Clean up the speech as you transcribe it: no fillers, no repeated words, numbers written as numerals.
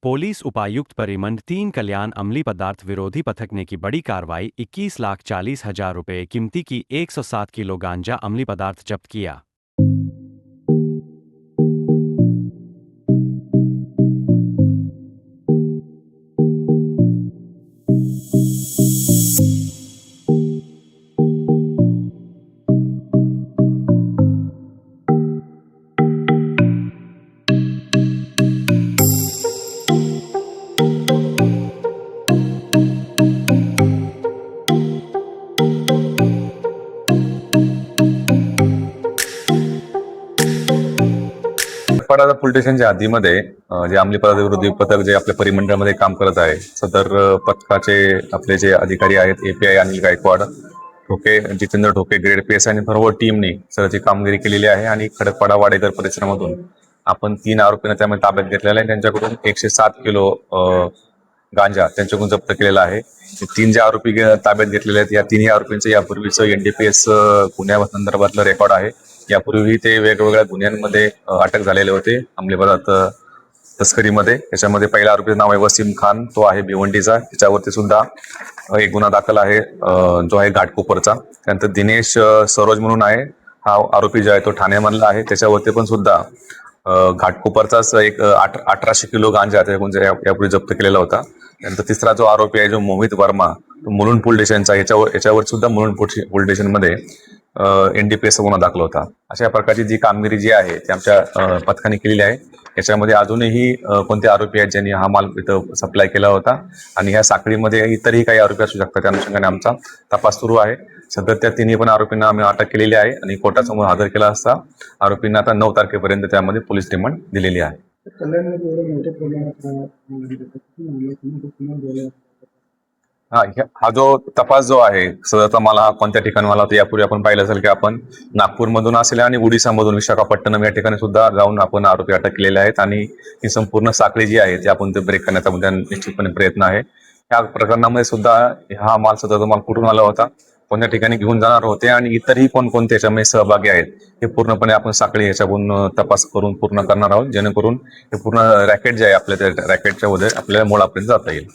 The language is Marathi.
पुलिस उपायुक्त परिमंड 3 कल्याण अमली पदार्थ विरोधी पथक ने की बड़ी कार्रवाई। 21,40,000 रुपये कीमती की 107 किलो गांजा अमली पदार्थ जब्त किया। पडादा पोलीस स्टेशनच्या हद्दीमध्ये जे अंमली पदार्थ विरोधी पथक जे आपल्या परिमंडळामध्ये काम करत आहे, सदर पथकाचे आपले जे अधिकारी आहेत एपीआय अनिल गायकवाड, ठोके जितेंद्र ठोके ग्रेड पीएस आणि सर्व टीमने सदरची कामगिरी केलेली आहे। आणि खडकपाडा वाडेकर परिसरामधून आपण 3 आरोपींना त्यामध्ये ताब्यात घेतलेला आहे। त्यांच्याकडून 107 किलो गांजा त्यांच्याकडून जप्त केलेला आहे। 3 जे आरोपी ताब्यात घेतलेले आहेत, या तिन्ही आरोपींचं यापूर्वीच एनडीपीएस गुन्ह्यासंदर्भातलं रेकॉर्ड आहे। यापूर्वी ते वेगवेगळ्या गुन्ह्यांमध्ये अटक झालेले होते अंमली पदार्थ तस्करीमध्ये। त्याच्यामध्ये पहिला आरोपीचं नाव आहे वसीम खान, तो आहे भिवंडीचा, त्याच्यावरती सुद्धा एक गुन्हा दाखल आहे जो आहे घाटकोपरचा। त्यानंतर दिनेश सरोज म्हणून आहे, हा आरोपी जो आहे तो ठाण्यामधला आहे, त्याच्यावरती पण सुद्धा घाटकोपरचाच एक 1800 किलो गांजा त्याच्याकडून यापूर्वी जप्त केलेला होता। त्यानंतर तिसरा जो आरोपी आहे जो मोहित वर्मा, तो मुलुंड पोलीस स्टेशनचा, याच्यावर सुद्धा मुलुंड पोलीस स्टेशनमध्ये एनडीपीएस गुन्हा दाखल होता। अशा प्रकारची जी कामगिरी जी आहे ती आमच्या पथकाने केलेली आहे। याच्यामध्ये अजूनही कोणते आरोपी आहेत ज्यांनी हा माल इथं सप्लाय केला होता आणि ह्या साखळीमध्ये इतरही काही आरोपी असू शकतात, त्या अनुषंगाने आमचा तपास सुरू आहे। सध्या त्या तिन्ही पण आरोपींना आम्ही अटक केलेली आहे आणि कोर्टासमोर हजर केला असता आरोपींना आता 9 तारखेपर्यंत त्यामध्ये पोलीस रिमांड दिलेली आहे। हा जो तपास जो आहे सदरचा मला कोणत्या ठिकाणी मला होता, यापूर्वी आपण पाहिलं असेल की आपण नागपूरमधून असेल आणि ओडिसामधून विशाखापट्टणम या ठिकाणी सुद्धा जाऊन आपण आरोपी अटक केलेले आहेत आणि ही संपूर्ण साखळी जी आहे ती आपण ते ब्रेक करण्याचा निश्चितपणे प्रयत्न आहे। या प्रकरणामध्ये सुद्धा हा माल सदरचा माल कुठून आला होता, कोणत्या ठिकाणी घेऊन जाणार होते आणि इतरही कोणकोणते याच्यामध्ये सहभागी आहेत हे पूर्णपणे आपण साखळी याच्याकडून तपास करून पूर्ण करणार आहोत, जेणेकरून हे पूर्ण रॅकेट जे आहे आपल्या त्या रॅकेटच्या मध्ये आपल्याला मुळापर्यंत जाता येईल।